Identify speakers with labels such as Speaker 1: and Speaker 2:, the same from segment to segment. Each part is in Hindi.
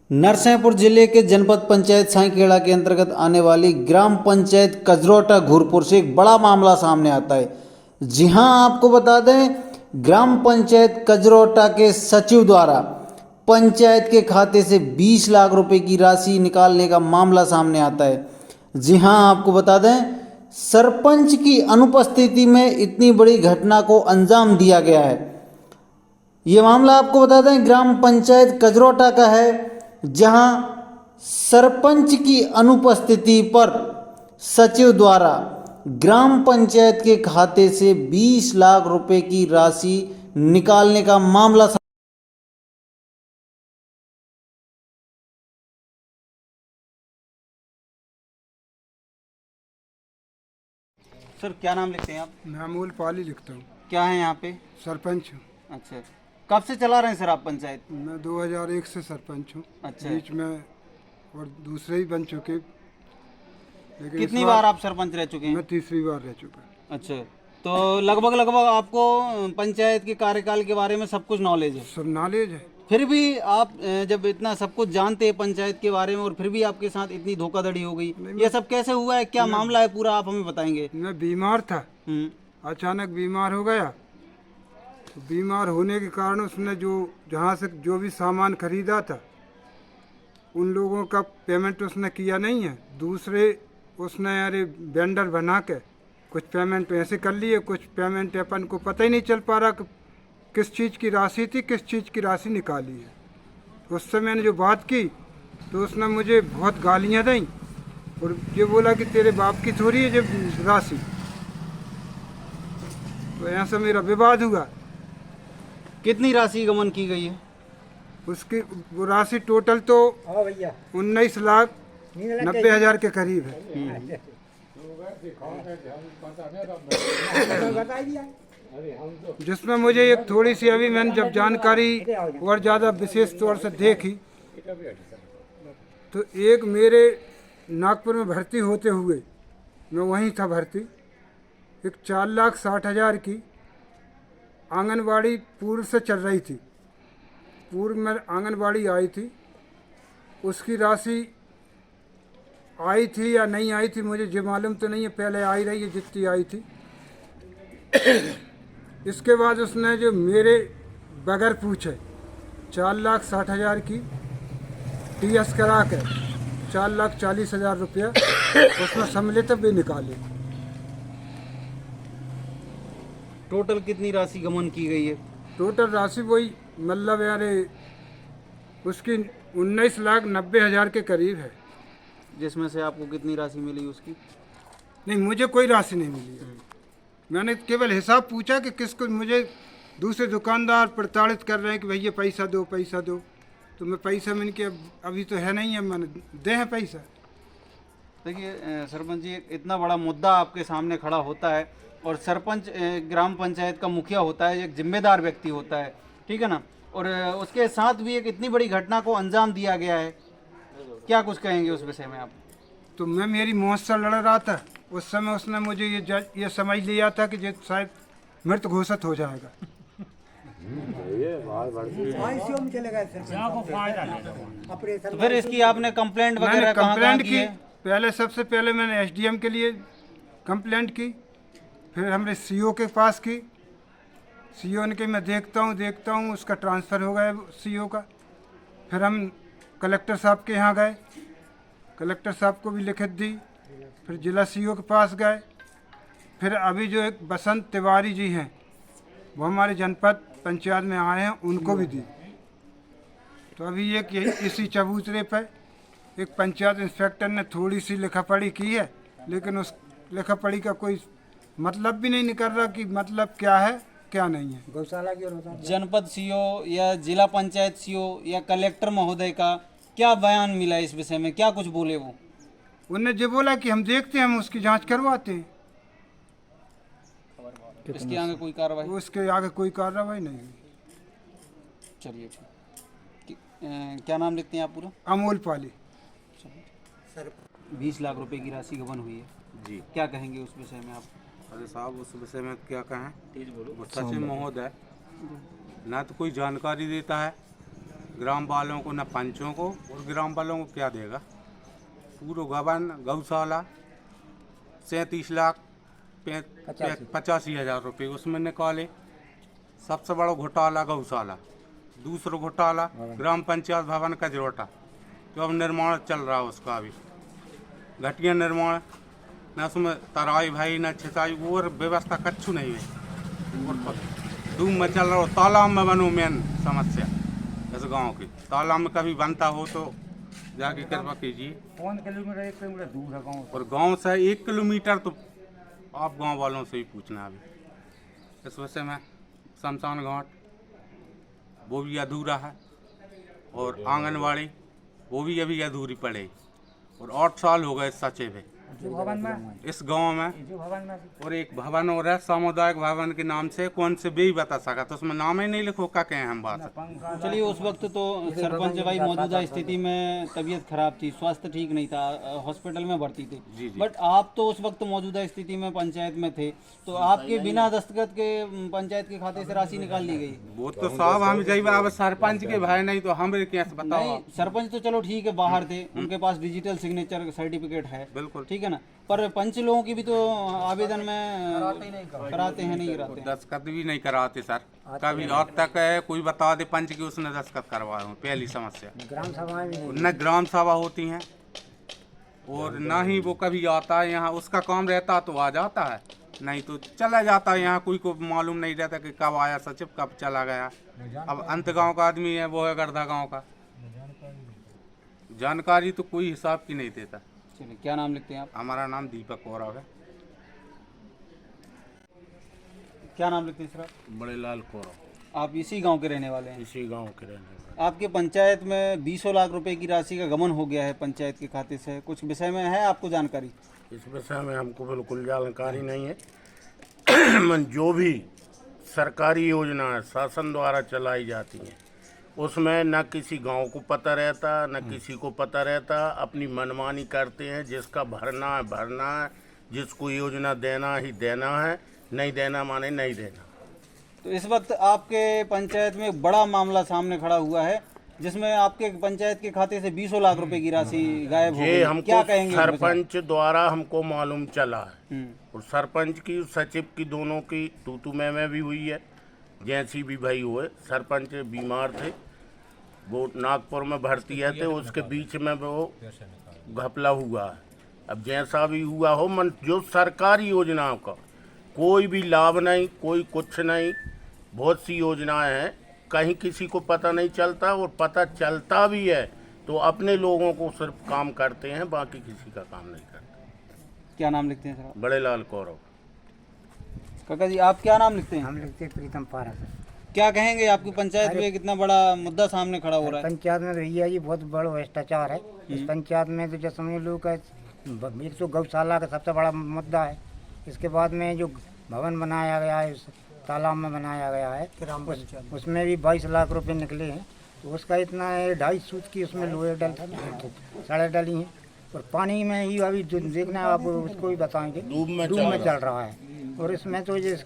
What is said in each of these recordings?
Speaker 1: नरसिंहपुर जिले के जनपद पंचायत साईखेड़ा के अंतर्गत आने वाली ग्राम पंचायत कजरोटा घूरपुर से एक बड़ा मामला सामने आता है। जी हां, आपको बता दें, ग्राम पंचायत कजरोटा के सचिव द्वारा पंचायत के खाते से 20 लाख रुपए की राशि निकालने का मामला सामने आता है। जी हां, आपको बता दें, सरपंच की अनुपस्थिति में इतनी बड़ी घटना को अंजाम दिया गया है। ये मामला आपको बता दें ग्राम पंचायत कजरोटा का है, जहां सरपंच की अनुपस्थिति पर सचिव द्वारा ग्राम पंचायत के खाते से 20 लाख रुपए की राशि निकालने का मामला। सर, क्या नाम लिखते हैं आप?
Speaker 2: मैं अमोल पाली लिखता हूँ।
Speaker 1: क्या है यहाँ पे?
Speaker 2: सरपंच हूँ।
Speaker 1: अच्छा, कब से चला रहे हैं सर आप पंचायत?
Speaker 2: मैं 2001 से सरपंच हूँ।
Speaker 1: अच्छा।
Speaker 2: बीच में और दूसरे ही बन चुके, लेकिन
Speaker 1: कितनी बार आप सरपंच रह चुके हैं?
Speaker 2: मैं तीसरी बार रह चुका।
Speaker 1: अच्छा, तो लगभग आपको पंचायत के कार्यकाल के बारे में सब कुछ नॉलेज है?
Speaker 2: सब नॉलेज है।
Speaker 1: फिर भी आप जब इतना सब कुछ जानते हैं पंचायत के बारे में और फिर भी आपके साथ इतनी धोखाधड़ी हो गई, ये सब कैसे हुआ है? क्या मामला है पूरा, आप हमें बताएंगे?
Speaker 2: मैं बीमार था, अचानक बीमार हो गया। तो बीमार होने के कारण उसने जहाँ से जो भी सामान खरीदा था उन लोगों का पेमेंट उसने किया नहीं है। दूसरे उसने अरे वेंडर बना के कुछ पेमेंट ऐसे कर लिए, कुछ पेमेंट अपन को पता ही नहीं चल पा रहा कि किस चीज़ की राशि थी, किस चीज़ की राशि निकाली है। उससे मैंने जो बात की तो उसने मुझे बहुत गालियाँ दी और ये बोला कि तेरे बाप की थोड़ी है जब राशि। तो ऐसा मेरा विवाद हुआ।
Speaker 1: कितनी राशि गमन की गई है?
Speaker 2: उसकी वो राशि टोटल तो 19,90,000 के करीब है। जिसमें मुझे एक थोड़ी सी अभी मैंने जब जानकारी और ज़्यादा विशेष तौर से देखी तो एक मेरे नागपुर में भर्ती होते हुए, मैं वहीं था भर्ती, एक 4,60,000 की आंगनवाड़ी पूर्व से चल रही थी। पूर्व में आंगनवाड़ी आई थी, उसकी राशि आई थी या नहीं आई थी मुझे जो मालूम तो नहीं है, पहले आई रही है जितनी आई थी। इसके बाद उसने जो मेरे बगैर पूछे 4,60,000 की TS करा के 4,40,000 रुपया उसमें सम्मिलित भी निकाले।
Speaker 1: टोटल कितनी राशि गमन की गई है?
Speaker 2: टोटल राशि वही मतलब यार उसकी 19,90,000 के करीब है।
Speaker 1: जिसमें से आपको कितनी राशि मिली उसकी?
Speaker 2: नहीं, मुझे कोई राशि नहीं मिली है। मैंने केवल हिसाब पूछा कि किसको, मुझे दूसरे दुकानदार प्रताड़ित कर रहे हैं कि भैया पैसा दो पैसा दो। तो मैं पैसा मैंने कि अभी तो है नहीं है, मैंने दे है पैसा।
Speaker 1: देखिए सरपंच जी, इतना बड़ा मुद्दा आपके सामने खड़ा होता है और सरपंच ग्राम पंचायत का मुखिया होता है, एक जिम्मेदार व्यक्ति होता है, ठीक है ना, और उसके साथ भी एक इतनी बड़ी घटना को अंजाम दिया गया है। क्या कुछ कहेंगे उस विषय में आप?
Speaker 2: तो मैं मेरी मौत से लड़ रहा था उस समय, उसने मुझे ये समझ लिया था कि ये शायद मृत घोषित हो जाएगा।
Speaker 1: तो फिर इसकी आपने कंप्लेंट वगैरह
Speaker 2: कंप्लेंट की? पहले सबसे पहले मैंने SDM के लिए कंप्लेंट की, फिर हमने CO के पास की। CO ने कि मैं देखता हूँ, उसका ट्रांसफ़र हो गया CO का। फिर हम कलेक्टर साहब के यहाँ गए, कलेक्टर साहब को भी लिखित दी, फिर जिला CO के पास गए। फिर अभी जो एक बसंत तिवारी जी हैं वो हमारे जनपद पंचायत में आए हैं, उनको भी दी। तो अभी एक यही इसी चबूतरे पर एक पंचायत इंस्पेक्टर ने थोड़ी सी लिखा पढ़ी की है, लेकिन उस लिखा पढ़ी का कोई मतलब भी नहीं निकल रहा कि मतलब क्या है क्या नहीं है। गौशाला की
Speaker 1: जनपद CO या जिला पंचायत CO या कलेक्टर महोदय का क्या बयान मिला इस विषय में? क्या कुछ बोले वो?
Speaker 2: उन्होंने जो बोला कि हम देखते हैं, हम उसकी जांच करवाते हैं।
Speaker 1: इसके आगे कोई कार्रवाई?
Speaker 2: उसके आगे कोई कार्रवाई नहीं हुई।
Speaker 1: चलिए, क्या नाम लिखते हैं आप पूरा?
Speaker 2: अमोल पाली।
Speaker 1: सर, 20 लाख रुपए की राशि गबन हुई है जी, क्या कहेंगे उस विषय में आप?
Speaker 3: अरे साहब, उस विषय में क्या कहें, वो सचिव महोदय ना तो कोई जानकारी देता है, ग्राम वालों को न पंचों को, और ग्राम वालों को क्या देगा। पूरा गबन गौशाला 37,85,000 रुपये उसमें निकाले। सबसे बड़ा घोटाला गौशाला, दूसरा घोटाला ग्राम पंचायत भवन कजरोटा, जो अब निर्माण चल रहा है उसका अभी घटिया निर्माण, न उसमें तराई भाई न छिसाई और व्यवस्था कच्छू नहीं है। और धूम में चल रहा हो, तालाब में बनो मेन समस्या इस गांव की। तालाब में कभी बनता हो तो जाके कृपा कीजिए।
Speaker 2: 5 किलोमीटर 1 किलोमीटर दूर है गाँव।
Speaker 3: और गांव से 1 किलोमीटर तो आप गांव वालों से ही पूछना अभी इस विषय में। शमशान घाट वो भी अधूरा है, और आंगनवाड़ी वो भी अभी अधूरी पड़े, और 8 साल हो गए सचिव है इस गांव में। और एक भवन और है सामुदायिक भवन के नाम से, कौन से भी बता सका तो उसमें नाम ही नहीं लिखो का कहें हम बात।
Speaker 1: चलिए, उस वक्त तो सरपंच भाई मौजूदा स्थिति में तबीयत खराब थी, स्वास्थ्य ठीक नहीं था, हॉस्पिटल में भर्ती थे।
Speaker 3: जी जी।
Speaker 1: बट आप तो उस वक्त मौजूदा स्थिति में पंचायत में थे, तो आपके बिना दस्तखत के पंचायत के खाते से राशि निकाल ली गई।
Speaker 3: वो तो साहब हम जाइए, अब सरपंच के भाई नहीं तो हम कैसे बताओ।
Speaker 1: नहीं, सरपंच तो चलो ठीक है, बाहर थे, उनके पास डिजिटल सिग्नेचर सर्टिफिकेट है,
Speaker 3: बिल्कुल
Speaker 1: ठीक है ना, पर पंच लोगों की भी तो आवेदन में कराते हैं, नहीं कराते हैं।
Speaker 3: दस्तखत भी नहीं कराते सर कभी। आज तक है कोई बता दे पंच की उसने दस्तखत करवाए हो, पहली समस्या।
Speaker 4: ग्राम सभाएं भी नहीं।
Speaker 3: न ग्राम सभा होती हैं, और ना ही वो कभी आता है यहाँ। उसका काम रहता तो आ जाता है, नहीं तो चला जाता है। यहाँ कोई को मालूम नहीं रहता कि कब आया सचिव कब चला गया। अब अंत गांव का आदमी है, वो है गर्दा गांव का, जानकारी तो कोई हिसाब की नहीं देता।
Speaker 1: चलिए, क्या नाम लिखते हैं आप?
Speaker 3: हमारा नाम दीपक कौरव है।
Speaker 1: क्या नाम लिखते हैं सर आप?
Speaker 5: बड़े लाल कौरव,
Speaker 1: आप इसी गांव के रहने वाले हैं?
Speaker 5: इसी गांव के रहने वाले।
Speaker 1: आपके पंचायत में 20 लाख रुपए की राशि का गमन हो गया है पंचायत के खाते से, कुछ विषय में है आपको जानकारी?
Speaker 5: इस विषय में हमको बिल्कुल जानकारी नहीं है। जो भी सरकारी योजना है शासन द्वारा चलाई जाती हैं, उसमें न किसी गांव को पता रहता, न किसी को पता रहता। अपनी मनमानी करते हैं, जिसका भरना है भरना है, जिसको योजना देना ही देना है, नहीं देना माने नहीं देना।
Speaker 1: तो इस वक्त आपके पंचायत में एक बड़ा मामला सामने खड़ा हुआ है, जिसमें आपके पंचायत के खाते से 20 लाख रुपए की राशि गायब हो
Speaker 5: ये
Speaker 1: गई।
Speaker 5: हमको
Speaker 1: क्या कहेंगे?
Speaker 5: सरपंच द्वारा हमको मालूम चला है,
Speaker 1: हम्म,
Speaker 5: और सरपंच की सचिव की दोनों की तू मैं भी हुई है, जैसी भी भाई हुए। सरपंच बीमार थे, वो नागपुर में भर्ती है, तो उसके बीच में वो घपला हुआ है। अब जैसा भी हुआ हो, मन जो सरकारी योजनाओं का कोई भी लाभ नहीं, कोई कुछ नहीं। बहुत सी योजनाएं हैं, कहीं किसी को पता नहीं चलता, और पता चलता भी है तो अपने लोगों को सिर्फ काम करते हैं, बाकी किसी का काम नहीं करते।
Speaker 1: क्या नाम लिखते हैं सर आप?
Speaker 5: बड़े लाल कौरव।
Speaker 1: काका जी, आप क्या नाम लिखते हैं?
Speaker 4: हम लिखते प्रीतम पारा सर।
Speaker 1: क्या कहेंगे, आपकी पंचायत में कितना बड़ा मुद्दा सामने खड़ा हो रहा है?
Speaker 4: पंचायत में भैया जी बहुत बड़ा भ्रष्टाचार है इस पंचायत में। तो जो समझ लो का एक तो गौशाला का सबसे बड़ा मुद्दा है। इसके बाद में जो भवन बनाया गया है, उस तालाब में बनाया गया है, उसमें भी 22 लाख रुपए निकले हैं। तो उसका इतना है 2.5 सूत की उसमें लोहे सड़क डली हैं, और पानी में ही अभी जो देखना है आप उसको भी बताएंगे, डूब में चल रहा है। और इसमें तो इस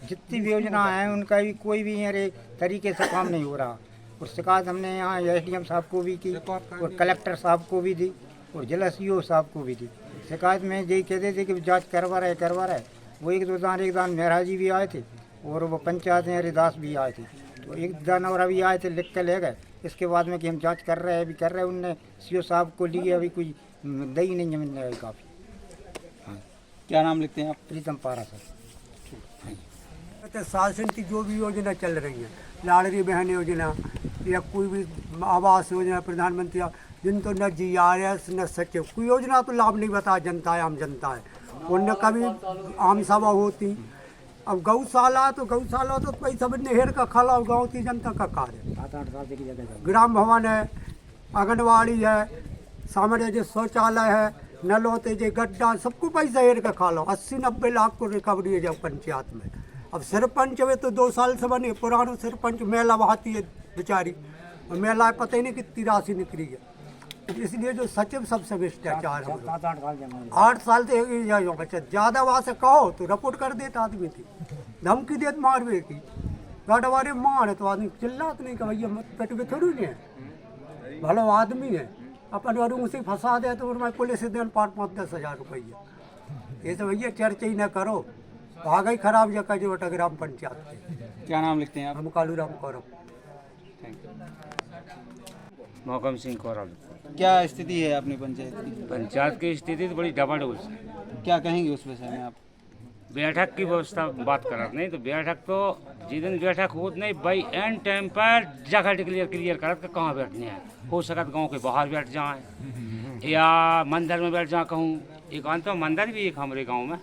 Speaker 4: जितनी भी योजना है उनका भी कोई भी अरे तरीके से काम नहीं हो रहा। और शिकायत हमने यहाँ SDM साहब को भी की, और कलेक्टर साहब को भी दी, और जिला CO साहब को भी दी। शिकायत में यही कहते थे कि जांच करवा रहे। वो एक दान मेहरा जी भी आए थे, और वो पंचायत में हरिदास भी आए थे। तो एक दान और अभी आए थे, लिख के ले गए। इसके बाद में कि हम जांच कर रहे हैं, उनने CO साहब को लिए, अभी कोई दही नहीं जमीन है काफ़ी। हाँ,
Speaker 1: क्या नाम लिखते हैं आप?
Speaker 4: प्रीतम पारा सर।
Speaker 6: शासन की जो भी योजना चल रही है, लाड़ली बहन योजना या कोई भी आवास योजना, प्रधानमंत्री, जिन तो न GRS न सचिव, कोई योजना तो लाभ नहीं बता जनता है, आम जनता है। और न कभी आम सभा होती। अब गौशाला तो पैसा नेहर का खाला गाँव की जनता का कार्य।
Speaker 4: 7-8 साल से की जगह
Speaker 6: ग्राम भवन है, आंगनवाड़ी है, सामने जो शौचालय है, नल होते जो गड्ढा, सबको पैसा हेर का खा लो। 80-90 लाख को रिकवरी है जब पंचायत में। अब सरपंच वे तो 2 साल से बने, पुराना सरपंच मेला बहाती है बेचारी, और मेला पता ही नहीं कितनी राशि निकली है। इसलिए जो सचिव सबसे भ्रष्टाचार है।
Speaker 4: 7-8 साल जमा
Speaker 6: 8 साल से बच्चा ज़्यादा वहाँ से कहो तो रिपोर्ट कर देता आदमी थी, धमकी देत मारवे की। गाड़वारे मार है तो आदमी चिल्लात नहीं कि भैया पेट में थोड़ी नहीं है, भलो आदमी है, अपन और उसे फंसा दे तो मैं पुलिस से देन 5-10 रुपया। ये तो भैया चर्चा ही न करो, भागा ही खराब जगह जो ग्राम पंचायत के।
Speaker 1: क्या नाम लिखते हैं आप?
Speaker 6: हम कालूराम कौरव।
Speaker 7: मोहकम सिंह कौरव।
Speaker 1: क्या स्थिति है अपनी पंचायत की?
Speaker 7: पंचायत की स्थिति तो बड़ी डबाडोल है।
Speaker 1: क्या कहेंगे उस विषय में आप?
Speaker 7: बैठक की व्यवस्था बात कर नहीं तो बैठक तो जिस दिन बैठक हो नहीं भाई एंड टाइम पर जगह क्लियर करत कि कहाँ बैठने है। हो सकत गांव के बाहर बैठ जाए या मंदिर में बैठ जाए, कहूँ एक तो मंदिर भी एक हमारे गांव में,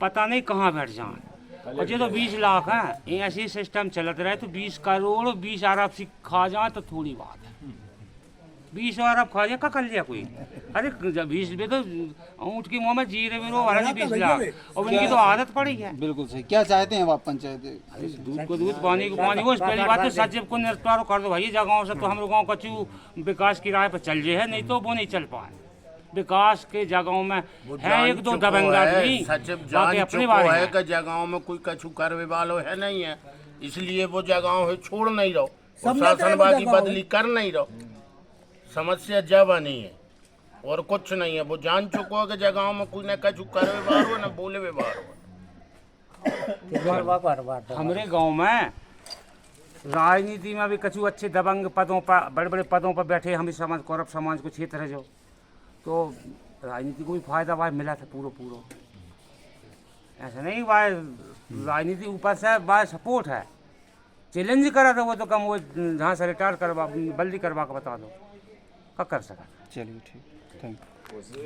Speaker 7: पता नहीं कहाँ बैठ जाए। और ये तो 20 लाख है, ऐसी सिस्टम चलत रहे तो 20 करोड़ 20 अरब से खा जाए तो थोड़ी बात है। 20 अरब खा जाए का कर लिया कोई? अरे 20 रुपये तो ऊँट की मुँह में जीरे में रो भरा 20 लाख, और उनकी तो आदत पड़ी है।
Speaker 1: बिल्कुल सही। क्या चाहते हैं आप पंचायत?
Speaker 7: अरे दूध को दूध, पानी को पानी। वो पहली बात तो सचिव को निस्तार कर दो भाई, जगहों से तो हम लोगों का कचू विकास की राह पर चल जे है, नहीं तो वो नहीं चल पाए। विकास के जगहों में है एक दो दबंग आदमी,
Speaker 5: सचिव
Speaker 7: बाकी
Speaker 5: जान
Speaker 7: अपने
Speaker 5: चुको
Speaker 7: बारे
Speaker 5: है
Speaker 7: में।
Speaker 5: कि जगहों में कोई कछु करवे वालो है नहीं है, इसलिए वो जगहों है छोड़ नहीं रहो, शासनवादी बदली कर नहीं रहो। समस्या जब नहीं है और कुछ नहीं है, वो जान चुको है कि जगहों में कोई न कछु करवे वालो न बोले वे वालो।
Speaker 7: हमारे गांव में राजनीति में भी कछु अच्छे दबंग पदों पर, बड़े बड़े पदों पर बैठे हम समाज कौरव समाज को क्षेत्र है जो, तो राजनीति को भी फायदा भाई मिला था पूरा। ऐसा नहीं भाई राजनीति ऊपर से भाई सपोर्ट है, चैलेंज करा था वो तो कम, वो जहाँ से रिटायर करवा बल्दी करवा के बता दो क्या कर सका।
Speaker 1: चलिए ठीक, थैंक यू।